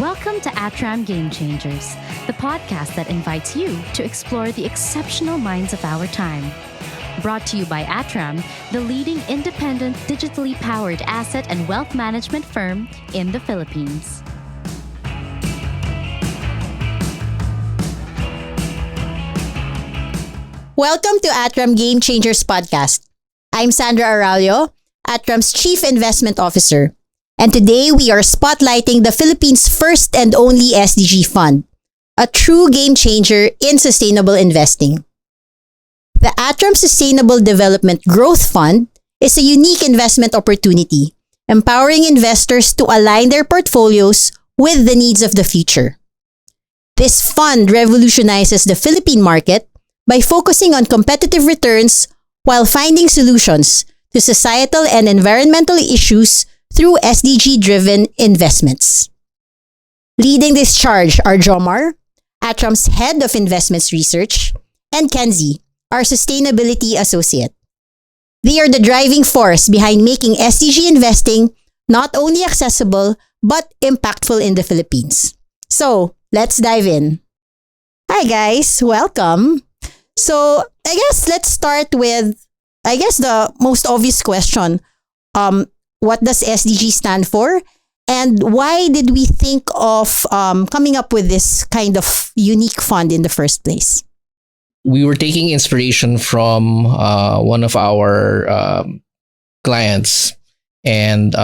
Welcome to ATRAM Game Changers, the podcast that invites you to explore the exceptional minds of our time. Brought to you by ATRAM, the leading independent, digitally powered asset and wealth management firm in the Philippines. Welcome to ATRAM Game Changers podcast. I'm Sandra Aralio, ATRAM's Chief Investment Officer. And today we are spotlighting the Philippines' first and only SDG fund, a true game changer in sustainable investing. The ATRAM Sustainable Development Growth Fund is a unique investment opportunity, empowering investors to align their portfolios with the needs of the future. This fund revolutionizes the Philippine market by focusing on competitive returns while finding solutions to societal and environmental issues through SDG-driven investments. Leading this charge are Jomar, ATRAM's Head of Investments Research, and McKenzie, our Sustainability Associate. They are the driving force behind making SDG investing not only accessible, but impactful in the Philippines. So, let's dive in. Hi guys, welcome. So, I guess let's start with, the most obvious question. What does SDG stand for? And why did we think of coming up with this kind of unique fund in the first place? We were taking inspiration from one of our clients, and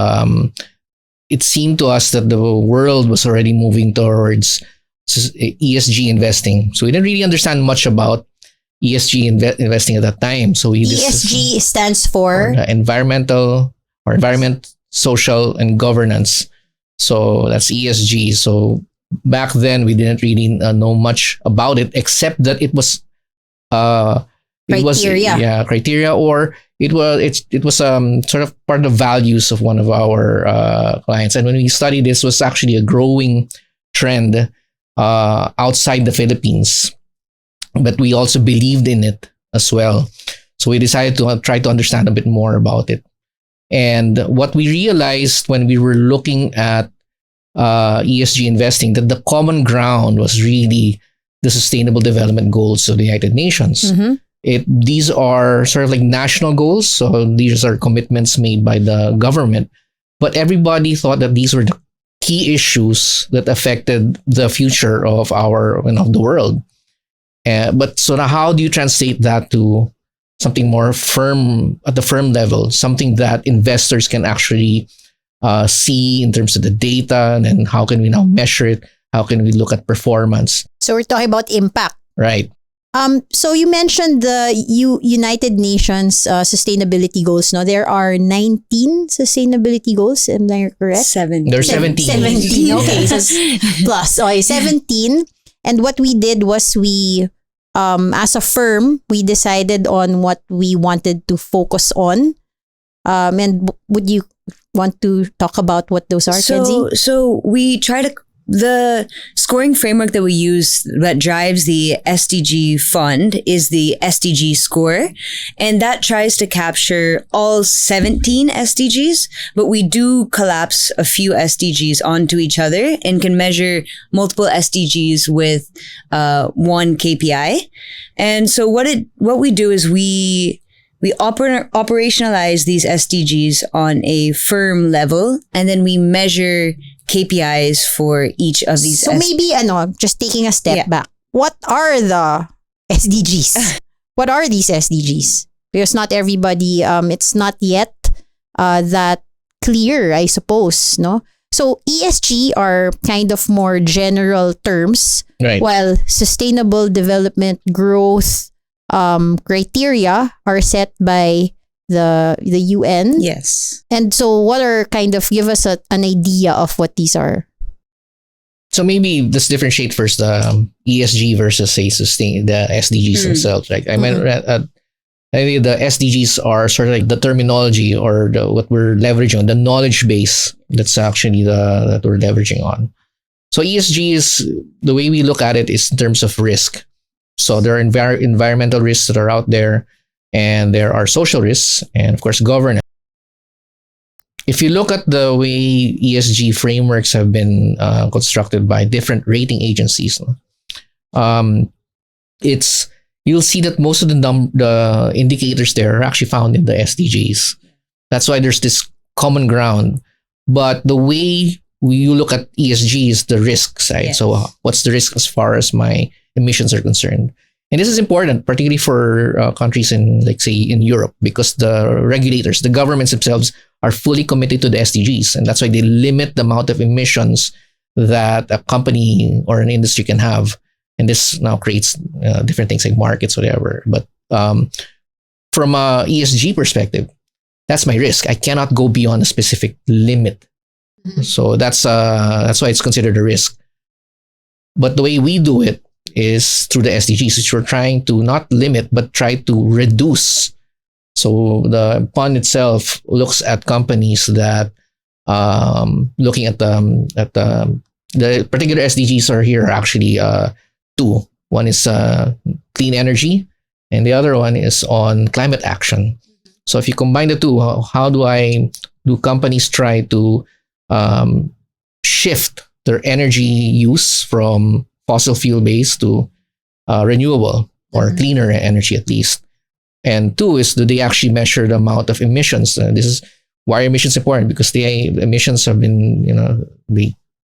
it seemed to us that the world was already moving towards ESG investing. So we didn't really understand much about ESG investing at that time. So ESG stands for environment, social, and governance. So that's ESG. So back then we didn't really know much about it, except that it was criteria, or it was sort of part of the values of one of our clients. And when we studied, this was actually a growing trend outside the Philippines, but we also believed in it as well. So we decided to try to understand a bit more about it. And what we realized when we were looking at ESG investing, that the common ground was really the Sustainable Development Goals of the United Nations. Mm-hmm. These are sort of like national goals. So these are commitments made by the government. But everybody thought that these were the key issues that affected the future of the world. But so now how do you translate that to something more firm at the firm level, something that investors can actually see in terms of the data, and then how can we now measure it? How can we look at performance? So we're talking about impact. Right. So you mentioned the United Nations sustainability goals. No, there are 19 sustainability goals. Am I correct? 17. There's 17. 17. Okay, so plus. Okay, 17. And what we did was we, as a firm, we decided on what we wanted to focus on. And would you want to talk about what those are, Kenzie? So we try to, the scoring framework that we use that drives the SDG fund is the SDG score. And that tries to capture all 17 SDGs, but we do collapse a few SDGs onto each other and can measure multiple SDGs with one KPI. And so what we do is we operationalize these SDGs on a firm level, and then we measure KPIs for each of these. So maybe just taking a step back. What are the SDGs? What are these SDGs? Because not everybody, it's not yet that clear, I suppose, no? So ESG are kind of more general terms, right, while sustainable development growth criteria are set by the UN. Yes. And so what are give us an idea of what these are? So maybe let's differentiate first the ESG versus the SDGs themselves. Like I mean, I think the SDGs are sort of like the terminology or what we're leveraging on, the knowledge base that's actually that we're leveraging on. So ESG is, the way we look at it is in terms of risk. So there are environmental risks that are out there, and there are social risks, and of course governance. if you look at the way ESG frameworks have been constructed by different rating agencies, it's you'll see that most of the indicators there are actually found in the SDGs. That's why there's this common ground. But the way you look at ESG is the risk side. Yes. So what's the risk as far as my emissions are concerned? And this is important, particularly for countries in, like, say, in Europe, because the regulators, the governments themselves are fully committed to the SDGs. And that's why they limit the amount of emissions that a company or an industry can have. And this now creates different things like markets, whatever. But from a ESG perspective, that's my risk. I cannot go beyond a specific limit. So that's why it's considered a risk. But the way we do it is through the SDGs, which we're trying to not limit, but try to reduce. So the fund itself looks at companies that, looking at the particular SDGs are here actually two. One is clean energy, and the other one is on climate action. So if you combine the two, how do companies try to shift their energy use from fossil fuel based to renewable or cleaner energy at least? And two is, do they actually measure the amount of emissions? This is why emissions important, because the emissions have been,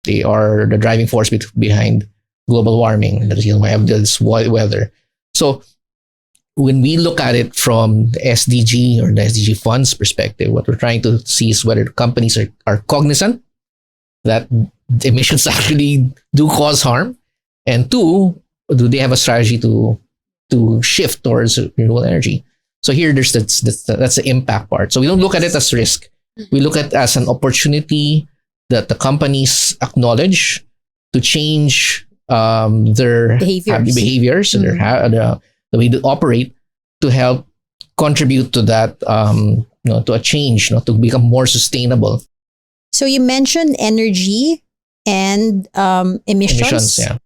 they are the driving force behind global warming. That is why we have this weather. So when we look at it from the SDG or the SDG funds perspective, what we're trying to see is whether the companies are cognizant that the emissions actually do cause harm, and two, do they have a strategy to shift towards renewable energy? So here, that's the impact part. So we don't look at it as risk. We look at it as an opportunity that the companies acknowledge to change their behaviors and the way they operate, to help contribute to that, to a change, to become more sustainable. So you mentioned energy and emissions. Yeah.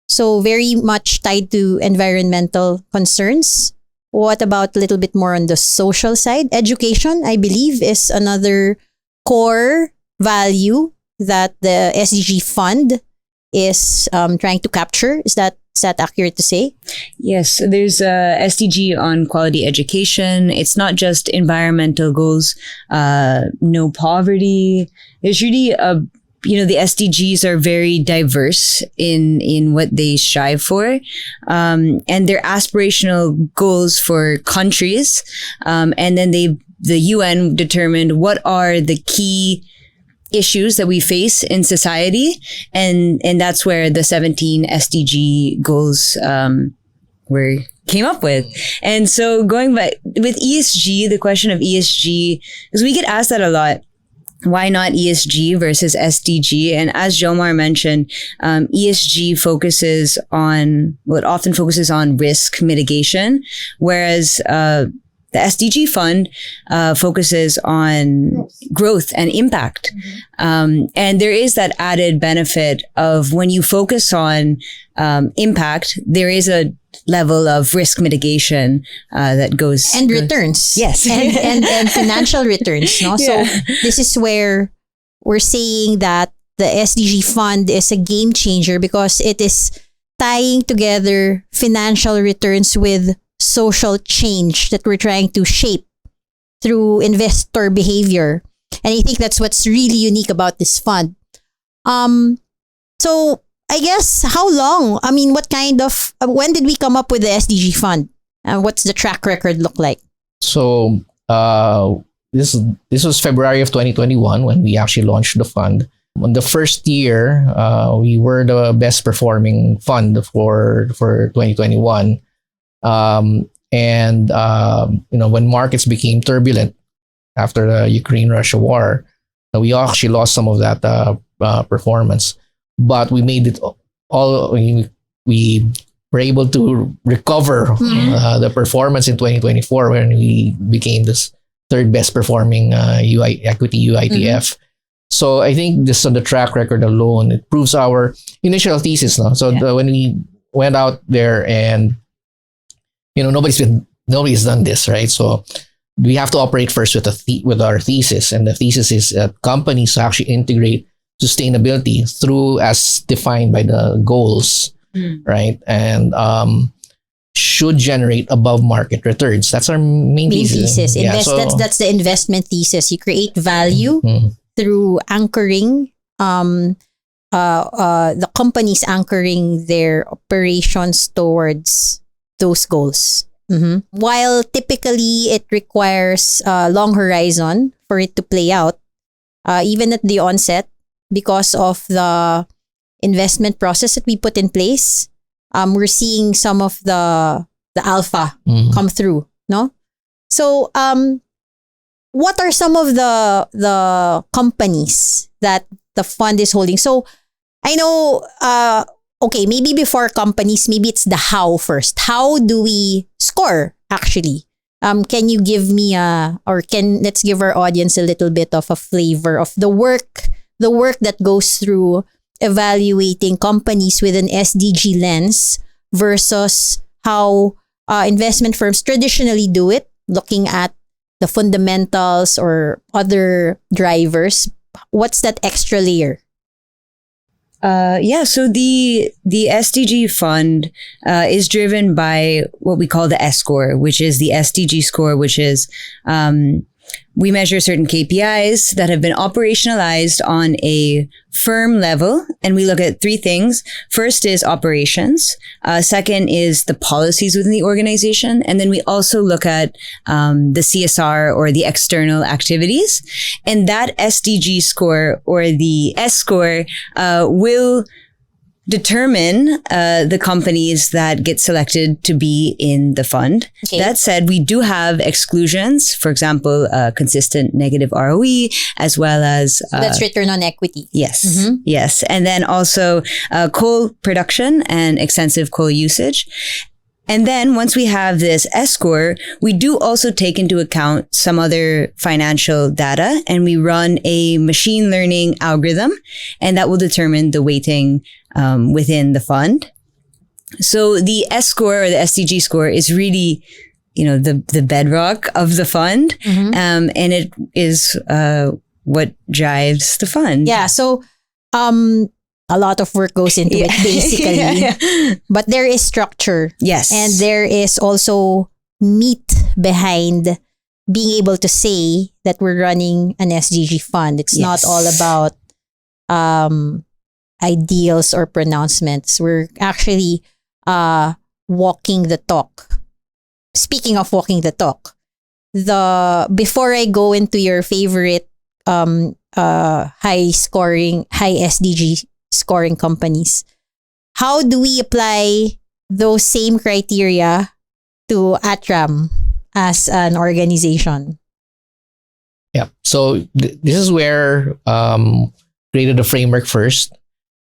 So very much tied to environmental concerns. What about a little bit more on the social side? Education, I believe, is another core value that the SDG fund is trying to capture. Is that accurate to say? Yes, there's a SDG on quality education. It's not just environmental goals, no poverty. There's really the SDGs are very diverse in what they strive for, and they're aspirational goals for countries. And then the UN determined what are the key issues that we face in society, and that's where the 17 SDG goals came up with. And so going back with ESG, the question of ESG, because we get asked that a lot. Why not ESG versus SDG? And as Jomar mentioned, ESG often focuses on risk mitigation, whereas the SDG fund focuses on growth and impact. And there is that added benefit of when you focus on impact, there is a level of risk mitigation that goes... And returns. Yes. and financial returns. No? Yeah. So this is where we're saying that the SDG fund is a game changer, because it is tying together financial returns with social change that we're trying to shape through investor behavior. And I think that's what's really unique about this fund. So I guess how long? I mean, when did we come up with the SDG fund? What's the track record look like? So this was February of 2021 when we actually launched the fund. On the first year, we were the best performing fund for 2021. When markets became turbulent after the Ukraine-Russia war, we actually lost some of that performance. But we made it all. We were able to recover the performance in 2024 when we became this third best performing equity UITF. So I think just on the track record alone, it proves our initial thesis. No? So when we went out there and nobody's done this, right? So we have to operate first with with our thesis, and the thesis is that companies actually integrate sustainability through as defined by the goals, right? And should generate above market returns. That's our main thesis. Yeah, that's the investment thesis. You create value through anchoring the companies anchoring their operations towards those goals. While typically it requires a long horizon for it to play out, even at the onset, because of the investment process that we put in place, we're seeing some of the alpha come through, no? So, what are some of the companies that the fund is holding? So, I know, okay, maybe before companies, maybe it's the how first. How do we score, actually? Can you give me let's give our audience a little bit of a flavor of the work that goes through evaluating companies with an SDG lens versus how investment firms traditionally do it, looking at the fundamentals or other drivers. What's that extra layer? So the SDG fund is driven by what we call the S score, which is the SDG score, which is we measure certain KPIs that have been operationalized on a firm level, and we look at three things. First is operations. Second is the policies within the organization. And then we also look at the CSR or the external activities. And that SDG score or the S score will determine the companies that get selected to be in the fund. Okay. That said, we do have exclusions. For example, consistent negative ROE, as well as that's return on equity. Yes, yes, and then also coal production and extensive coal usage. And then once we have this S score, we do also take into account some other financial data, and we run a machine learning algorithm, and that will determine the weighting within the fund. So the S score or the SDG score is really, the bedrock of the fund, and it is what drives the fund. Yeah. So a lot of work goes into it, basically. But there is structure. Yes. And there is also meat behind being able to say that we're running an SDG fund. It's not all about ideals or pronouncements. We're actually walking the talk. Speaking of walking the talk, before I go into your favorite high SDG scoring companies, how do we apply those same criteria to ATRAM as an organization? Yeah. So this is where created a framework first,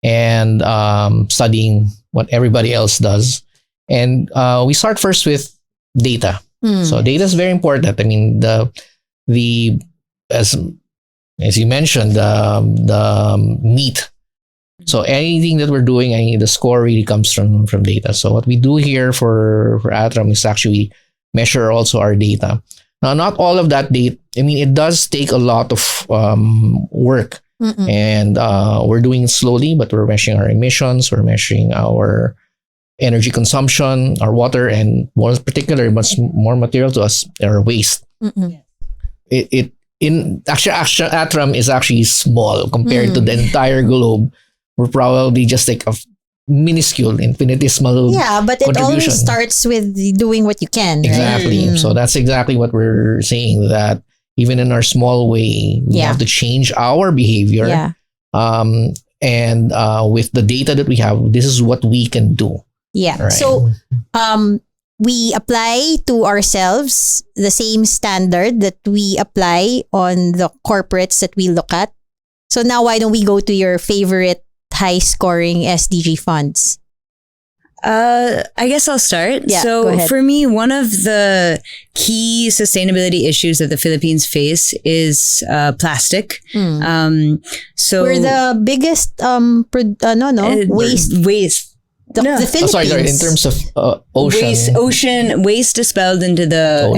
and studying what everybody else does, and we start first with data. So data is very important. I mean, as you mentioned, the meat. So anything that we're doing, the score really comes from data. So what we do here for ATRAM is actually measure also our data. Now, not all of that data. I mean, it does take a lot of work, and we're doing it slowly. But we're measuring our emissions, we're measuring our energy consumption, our water, and more particular, much more material to us, our waste. ATRAM is actually small compared to the entire globe. We're probably just like a minuscule, infinitesimal but it always starts with doing what you can. Exactly. Right? So that's exactly what we're saying, that even in our small way, we have to change our behavior. Yeah. And with the data that we have, this is what we can do. Yeah. Right. So we apply to ourselves the same standard that we apply on the corporates that we look at. So now why don't we go to your favorite high scoring SDG funds? I guess I'll start. Yeah, so for me, one of the key sustainability issues that the Philippines face is plastic. So we're the biggest waste No. the Philippines. Sorry. In terms of ocean, Waste expelled into the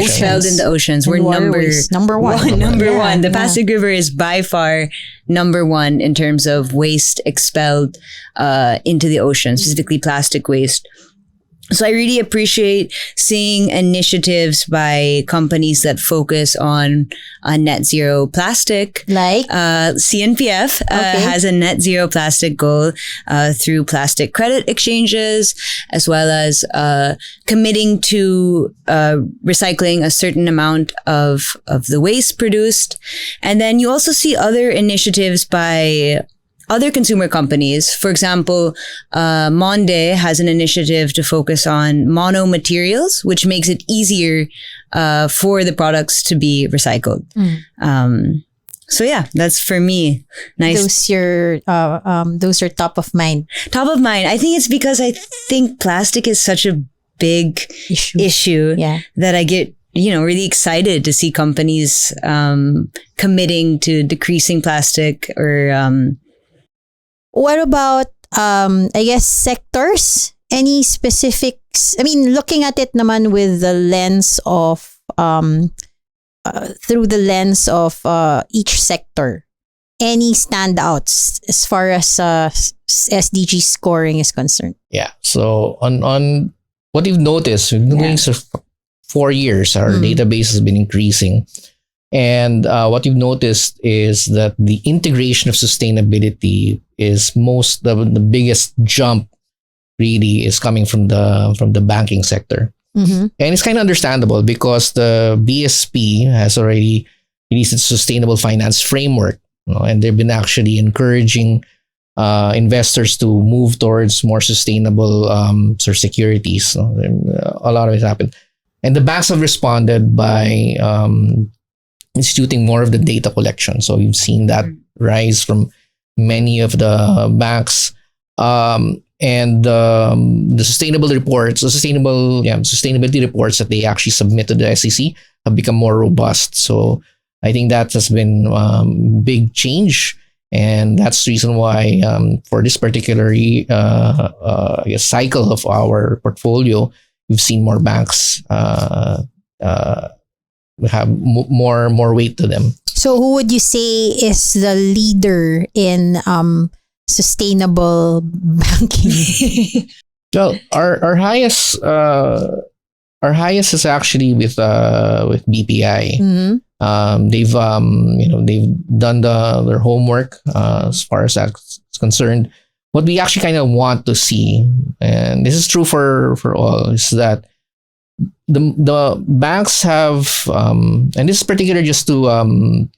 oceans. We're water waste, number one. Number one. The Yeah. Pasig River is by far number one in terms of waste expelled into the ocean, specifically plastic waste. So I really appreciate seeing initiatives by companies that focus on net zero plastic. Like? CNPF has a net zero plastic goal through plastic credit exchanges, as well as committing to recycling a certain amount of the waste produced. And then you also see other initiatives by other consumer companies. For example, Monde has an initiative to focus on mono materials, which makes it easier for the products to be recycled. So yeah, that's for me. Nice. Those are top of mind. Top of mind. I think it's because I think plastic is such a big issue that I get really excited to see companies committing to decreasing plastic or What about, I guess, sectors? Any specifics? I mean, looking at it naman with the lens of, through the lens of each sector, any standouts as far as SDG scoring is concerned? Yeah. So on what you've noticed, we've been doing this for 4 years. Our database has been increasing. And what you've noticed is that the integration of sustainability is the biggest jump really is coming from the banking sector. And it's kind of understandable because the BSP has already released its sustainable finance framework, and they've been actually encouraging investors to move towards more sustainable sort of securities. So, a lot of it happened. And the banks have responded by instituting more of the data collection. So you've seen that rise from many of the banks. And the sustainability reports that they actually submit to the SEC have become more robust. So I think that has been big change. And that's the reason why for this particular cycle of our portfolio, we've seen more banks have more weight to them. So who would you say is the leader in sustainable banking? Well, our highest is actually with BPI. They've done their homework as far as that's concerned. What we actually kind of want to see, and this is true for all, is that the banks have, and this is particular just to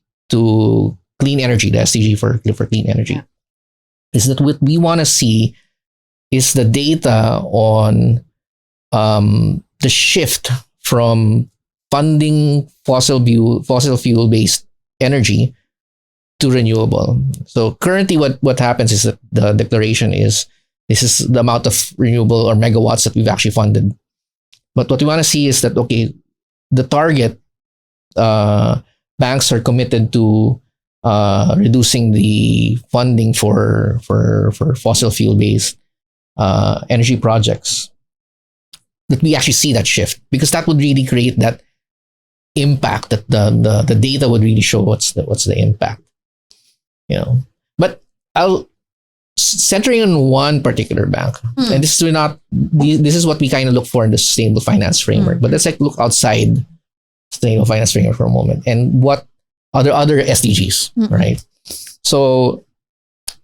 clean energy, the SDG for clean energy, is that what we want to see is the data on the shift from funding fossil fuel based energy to renewable. So currently what happens is that the declaration is this is the amount of renewable or megawatts that we've actually funded. But what we want to see is that, okay, the target, banks are committed to reducing the funding for fossil fuel based energy projects. That we actually see that shift, because that would really create that impact, that the data would really show what's the impact. But I'll centering on one particular bank, and this is what we kind of look for in the sustainable finance framework. But let's look outside sustainable finance framework for a moment, and what other SDGs, right? So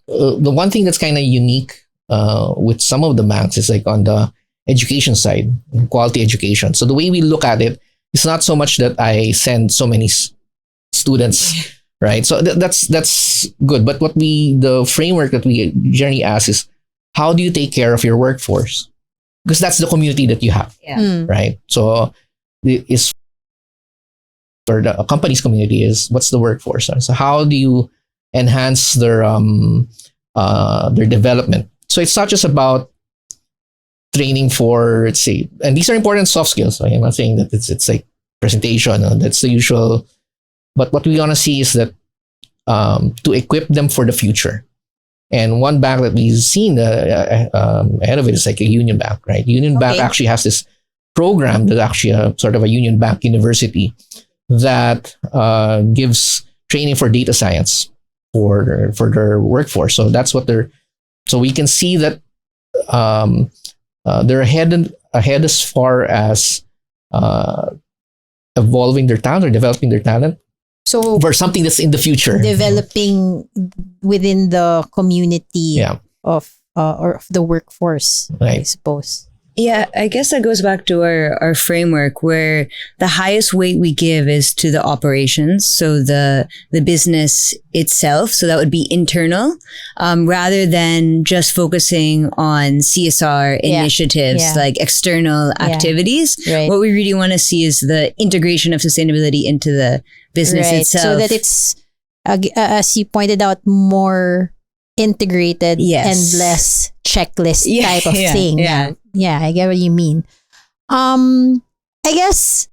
the one thing that's kind of unique with some of the banks is on the education side, quality education. So the way we look at it, it's not so much that I send so many students. Right. So that's good. But the framework that we generally ask is, how do you take care of your workforce? Because that's the community that you have. Yeah. Right. So the company's community is, what's the workforce? So how do you enhance their development? So it's not just about training for, let's say, and these are important soft skills. So I'm not saying that it's like presentation, that's the usual. But what we want to see is that to equip them for the future. And one bank that we've seen ahead of it is like a Union Bank, right? Union Bank actually has this program that's actually a sort of a Union Bank university that gives training for data science for their workforce. So that's what so we can see that they're ahead as far as evolving their talent or developing their talent. So for something that's in the future, developing within the community of or of the workforce, I suppose. Yeah, I guess that goes back to our framework where the highest weight we give is to the operations, so the business itself. So that would be internal, rather than just focusing on CSR initiatives like external activities. Right. What we really want to see is the integration of sustainability into the business itself. So that it's, as you pointed out, more integrated and less checklist type of thing. Yeah, I get what you mean. I guess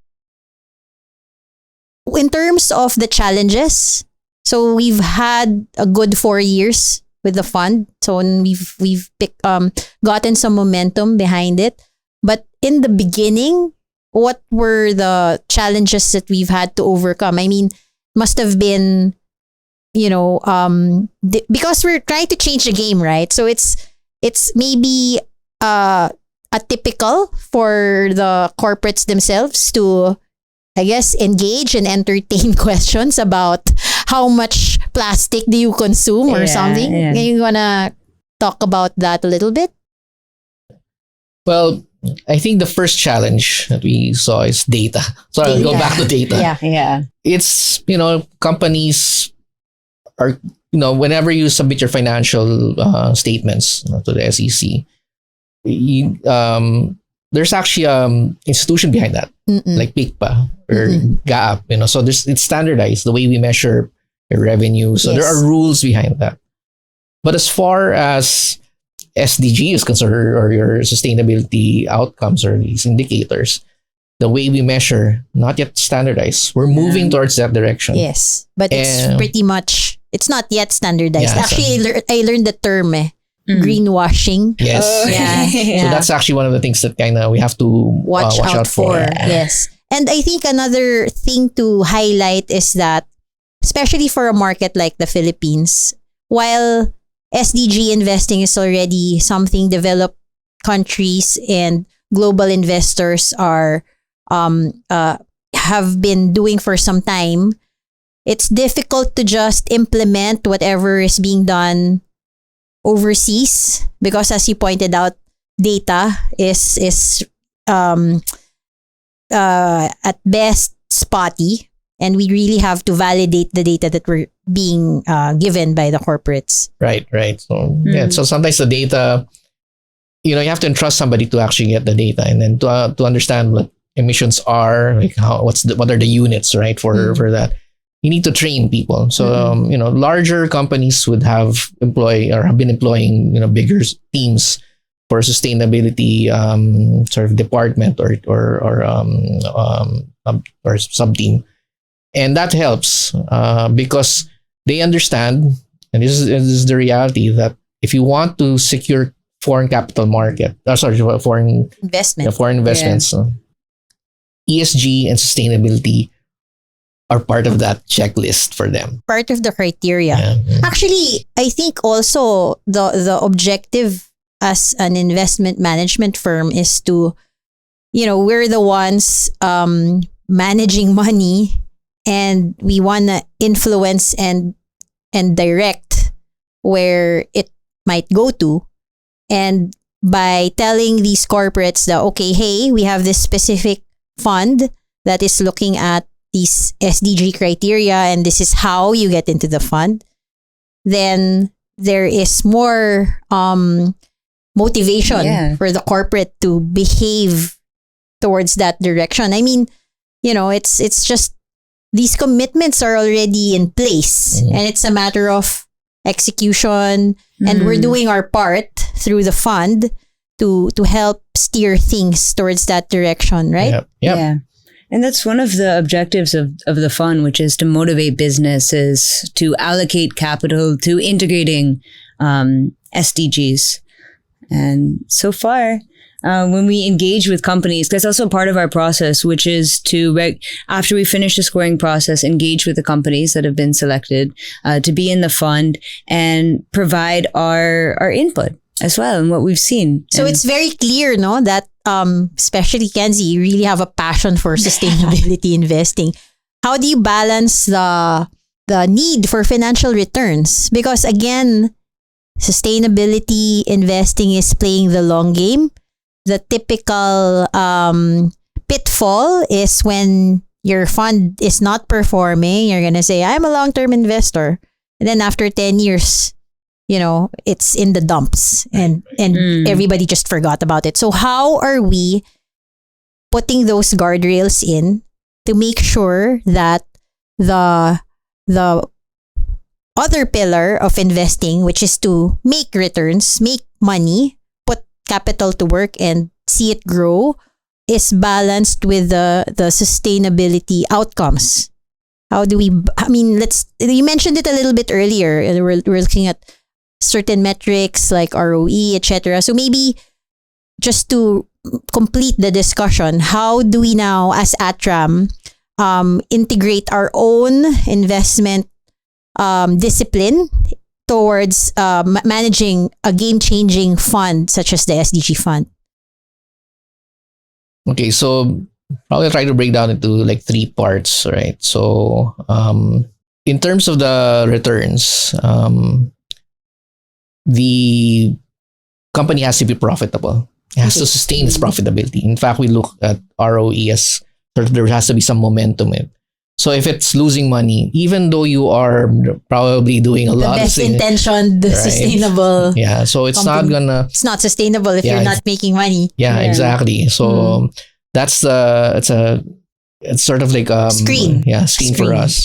in terms of the challenges, so we've had a good 4 years with the fund. So we've gotten some momentum behind it. But in the beginning, what were the challenges that we've had to overcome? I mean, must have been, because we're trying to change the game, right? So it's maybe atypical for the corporates themselves to, I guess, engage and entertain questions about how much plastic do you consume or something. Yeah. You wanna talk about that a little bit? Well, I think the first challenge that we saw is data. So I'll go back to data. Yeah. It's, companies are, whenever you submit your financial statements to the SEC, there's actually institution behind that, like PICPA or GAAP, so it's standardized the way we measure your revenue. So there are rules behind that. But as far as SDG is concerned, or your sustainability outcomes or these indicators, the way we measure, not yet standardized. We're moving towards that direction. Yes, but it's not yet standardized. Yeah, actually, I learned the term greenwashing. Yes. So that's actually one of the things that kind of we have to watch out for. Yes. And I think another thing to highlight is that, especially for a market like the Philippines, while SDG investing is already something developed countries and global investors are have been doing for some time, it's difficult to just implement whatever is being done overseas because, as you pointed out, data is at best spotty, and we really have to validate the data that we're being given by the corporates. Right. So so sometimes the data, you have to entrust somebody to actually get the data, and then to understand what emissions are, like what are the units, right, for that. You need to train people. So larger companies would have been employing bigger teams for sustainability sort of department or sub team, and that helps because they understand, and this is the reality, that if you want to secure foreign capital market, foreign investments, ESG and sustainability are part of that checklist for them. Part of the criteria. Yeah. Actually, I think also the objective as an investment management firm is to, we're the ones managing money, and we want to influence and direct where it might go to. And by telling these corporates that, okay, hey, we have this specific fund that is looking at these SDG criteria, and this is how you get into the fund, then there is more motivation for the corporate to behave towards that direction. I mean, it's just these commitments are already in place, and it's a matter of execution, and we're doing our part through the fund to help steer things towards that direction, right? Yep. Yeah. And that's one of the objectives of the fund, which is to motivate businesses to allocate capital to integrating SDGs. And so far, when we engage with companies, that's also part of our process, which is to, after we finish the scoring process, engage with the companies that have been selected to be in the fund and provide our input as well and what we've seen. So it's very clear, no, that especially Kenzie, you really have a passion for sustainability investing. How do you balance the need for financial returns? Because again, sustainability investing is playing the long game. The typical pitfall is when your fund is not performing, you're going to say, I'm a long-term investor. And then after 10 years, it's in the dumps and everybody just forgot about it. So how are we putting those guardrails in to make sure that the other pillar of investing, which is to make returns, make money, put capital to work and see it grow, is balanced with the sustainability outcomes? How do we, you mentioned it a little bit earlier. We're looking at certain metrics like ROE, etc. So maybe just to complete the discussion, how do we now as ATRAM integrate our own investment discipline towards managing a game-changing fund such as the SDG fund? Okay, so probably try to break down into like 3 parts, right? So in terms of the returns, the company has to be profitable. It has to sustain its profitability. In fact, we look at ROE as there has to be some momentum in it. So if it's losing money, even though you are probably doing a lot of best intentioned, right? Sustainable. Yeah, so it's company. It's not sustainable if you're not making money. Yeah, exactly. So that's it's sort of like screen. Yeah, screen for us.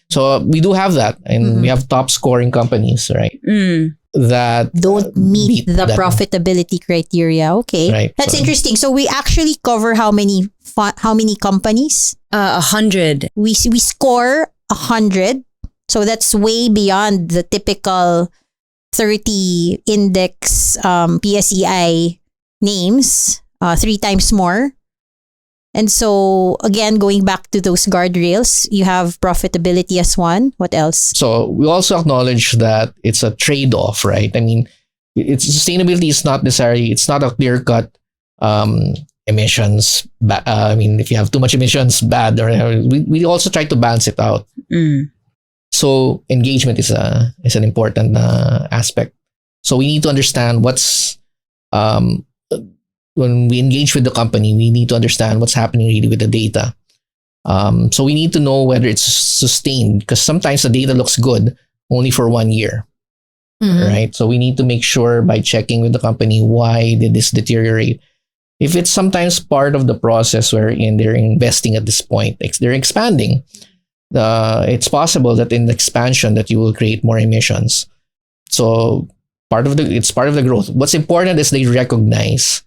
So we do have that, and we have top scoring companies, right? That don't meet the profitability criteria. Okay, right. That's interesting. So we actually cover how many companies? 100. We score 100. So that's way beyond the typical 30 index PSEI names. 3 times more. And so again, going back to those guardrails, you have profitability as one. What else? So we also acknowledge that it's a trade-off, right? I mean, sustainability is not necessarily, it's not a clear-cut emissions. If you have too much emissions, bad. Or we also try to balance it out. So engagement is an important aspect. So we need to understand when we engage with the company, we need to understand what's happening really with the data. So we need to know whether it's sustained, because sometimes the data looks good only for 1 year, right? So we need to make sure by checking with the company, why did this deteriorate? If it's sometimes part of the process wherein they're investing at this point, they're expanding, it's possible that in the expansion that you will create more emissions. So it's part of the growth. What's important is they recognize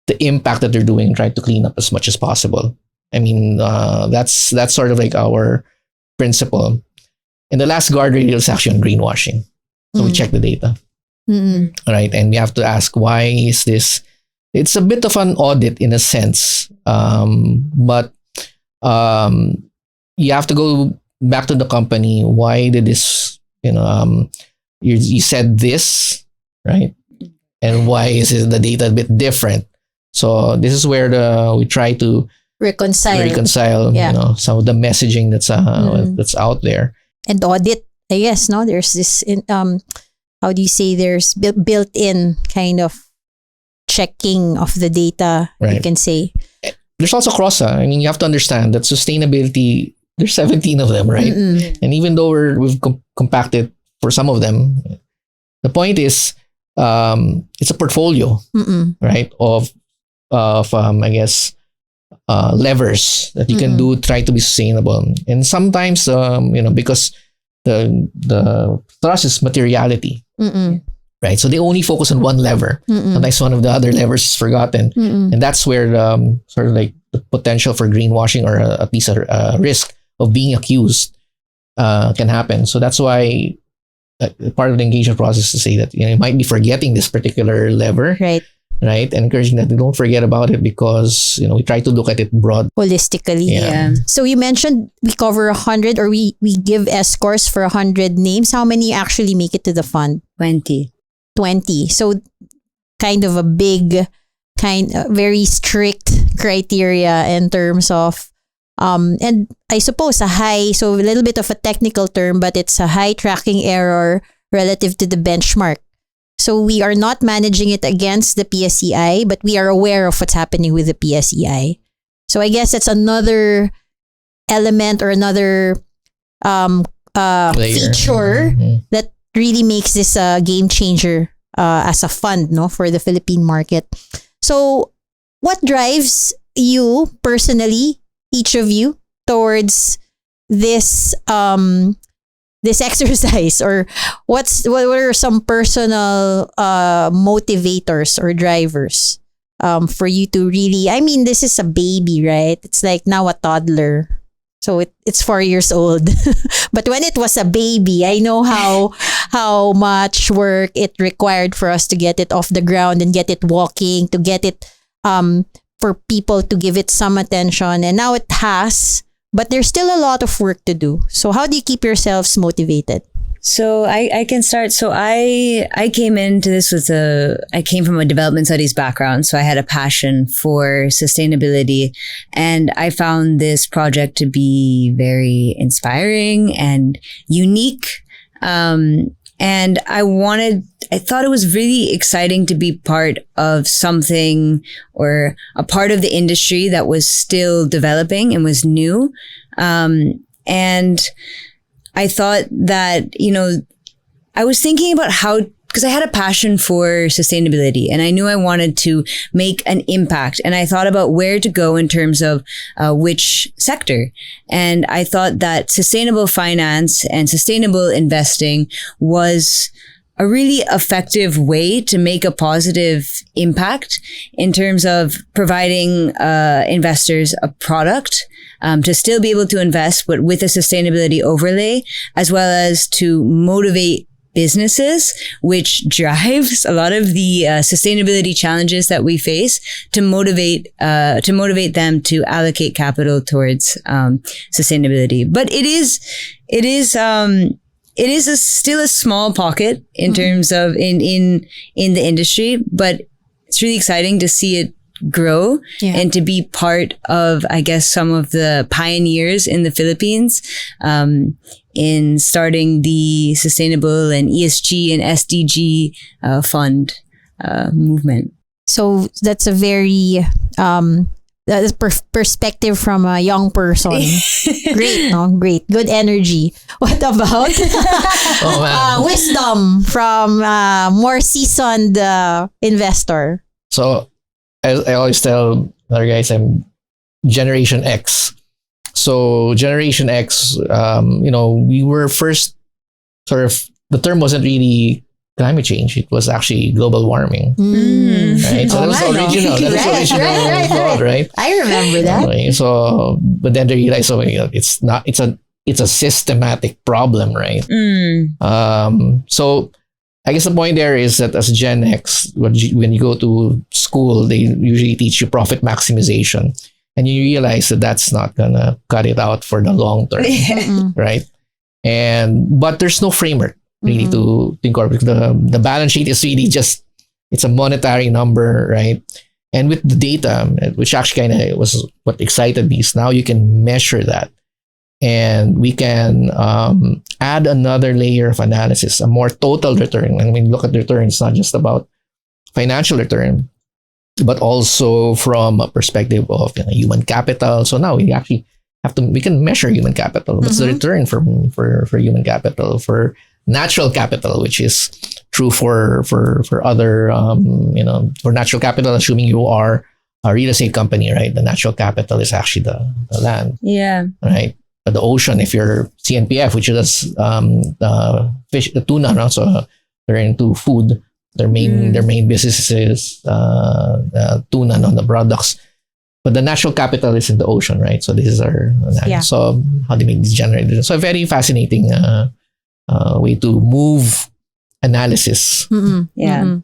the impact that they're doing, try to clean up as much as possible. I mean, that's sort of like our principle. And the last guardrail is actually on greenwashing. So we check the data, right? And we have to ask, why is this? It's a bit of an audit in a sense, but you have to go back to the company. Why did this? You said this, right? And why is the data a bit different? So this is where we try to reconcile some of the messaging that's out there, and audit. I guess there's this how do you say, there's built-in kind of checking of the data, right? You can say there's also CROSA. I mean, you have to understand that sustainability, there's 17 of them, right? And even though we've compacted for some of them, the point is it's a portfolio, right? Of I guess levers that you can do, try to be sustainable. And sometimes because the thrust is materiality, right? So they only focus on one lever. Sometimes one of the other levers is forgotten, and that's where sort of like the potential for greenwashing, or at least a risk of being accused, can happen. So that's why part of the engagement process to say that you might be forgetting this particular lever, Right. right? And encouraging that they don't forget about it because we try to look at it broad. Holistically. Yeah. So you mentioned we cover 100 or we give S scores for 100 names. How many actually make it to the fund? 20. 20. So kind of a big, very strict criteria in terms of, and I suppose so a little bit of a technical term, but it's a high tracking error relative to the benchmark. So we are not managing it against the PSEI, but we are aware of what's happening with the PSEI. So I guess that's another element or another feature that really makes this a game changer as a fund, for the Philippine market. So what drives you personally, each of you, towards this this exercise, or what are some personal motivators or drivers for you to really, I mean, this is a baby, right? It's like now a toddler. So it's 4 years old. But when it was a baby, I know how much work it required for us to get it off the ground and get it walking, to get it for people to give it some attention. And now it has, but there's still a lot of work to do. So how do you keep yourselves motivated? So I can start. So I came into this I came from a development studies background. So I had a passion for sustainability, and I found this project to be very inspiring and unique. And I thought it was really exciting to be part of something or a part of the industry that was still developing and was new. And I thought that, I was thinking about because I had a passion for sustainability and I knew I wanted to make an impact. And I thought about where to go in terms of which sector. And I thought that sustainable finance and sustainable investing was a really effective way to make a positive impact in terms of providing investors a product to still be able to invest, but with a sustainability overlay, as well as to motivate businesses, which drives a lot of the sustainability challenges that we face, to motivate them to allocate capital towards sustainability. But it is still a small pocket in terms of in the industry, but it's really exciting to see it grow and to be part of, I guess, some of the pioneers in the Philippines in starting the sustainable and ESG and SDG fund movement. So that's a very perspective from a young person. Great, no? Great. Good energy. What about wisdom from more seasoned investor? So I always tell other guys, I'm Generation X. So Generation X, we were first the term wasn't really climate change. It was actually global warming. Right? So that was the original. That was the original thought, right? I remember that. Right? So, but then they realized, it's not. It's a systematic problem, right? So I guess the point there is that as Gen X, when you go to school, they usually teach you profit maximization. And you realize that that's not going to cut it out for the long term, right? But there's no framework really to incorporate. The balance sheet is really it's a monetary number, right? And with the data, which actually kind of was what excited me, is now you can measure that. And we can add another layer of analysis, a more total return. I mean, look at the return. It's not just about financial return, but also from a perspective of human capital. So now we actually we can measure human capital. What's the return for human capital, for natural capital, which is true for other, for natural capital, assuming you are a real estate company, right? The natural capital is actually the land. Yeah. Right. The ocean, if you're CNPF, which is fish, the tuna, no? So they're into food. Their main business is tuna, no? The products. But the natural capital is in the ocean, right? So this is our so how do you make this generated? So a very fascinating way to move analysis. Yeah.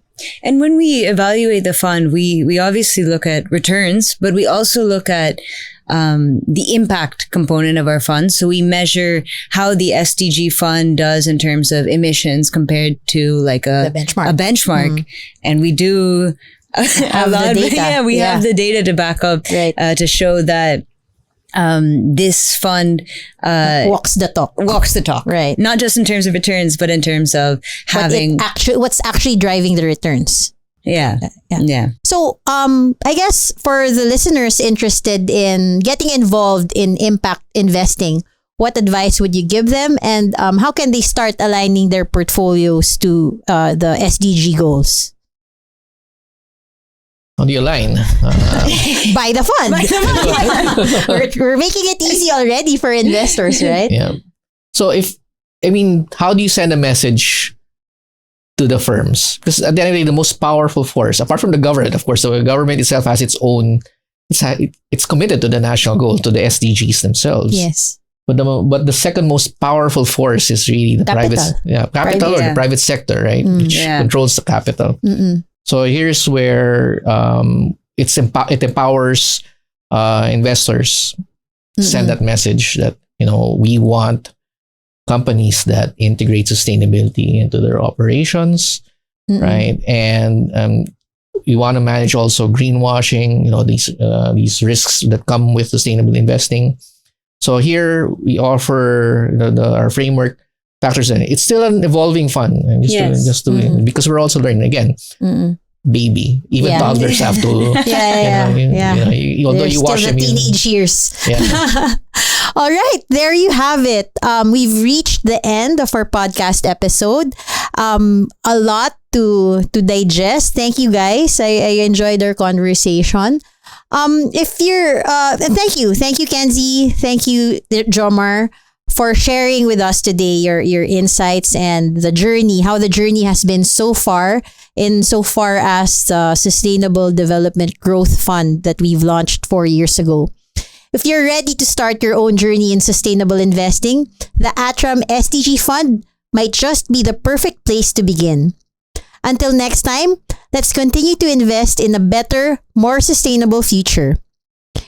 And when we evaluate the fund, we obviously look at returns, but we also look at the impact component of our fund. So we measure how the SDG fund does in terms of emissions compared to like a benchmark. And we do a lot of data. Yeah, we have the data to back up to show that this fund walks the talk. Right. Not just in terms of returns, but in terms of having what's actually driving the returns. Yeah. So, I guess for the listeners interested in getting involved in impact investing, what advice would you give them, and how can they start aligning their portfolios to the SDG goals? How do you align? Buy the fund. We're making it easy already for investors, right? Yeah. So how do you send a message to the firms? Because at the end of the day, the most powerful force, apart from the government, of course, the government itself has its own, it's committed to the national goal, to the SDGs themselves. Yes. But the second most powerful force is really the private or the private sector, right? Which controls the capital. So here's where it empowers investors to send that message that, we want companies that integrate sustainability into their operations, right? And we want to manage also greenwashing, these risks that come with sustainable investing. So here we offer our framework factors in it. It's still an evolving fund, and because we're also learning again. Baby, even toddlers have to. Although you watch them, teenage years. Yeah. All right, there you have it. We've reached the end of our podcast episode. A lot to digest. Thank you, guys. I enjoyed our conversation. If you're, thank you, Kenzie. Thank you, Jomar, for sharing with us today your insights and how the journey has been so far as the Sustainable Development Growth Fund that we've launched 4 years ago. If you're ready to start your own journey in sustainable investing, the ATRAM SDG Fund might just be the perfect place to begin. Until next time, let's continue to invest in a better, more sustainable future.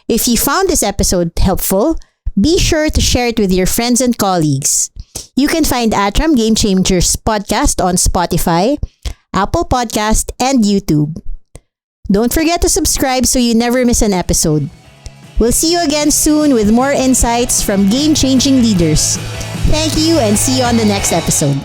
If you found this episode helpful, be sure to share it with your friends and colleagues. You can find ATRAM Game Changers podcast on Spotify, Apple Podcast, and YouTube. Don't forget to subscribe so you never miss an episode. We'll see you again soon with more insights from game-changing leaders. Thank you and see you on the next episode.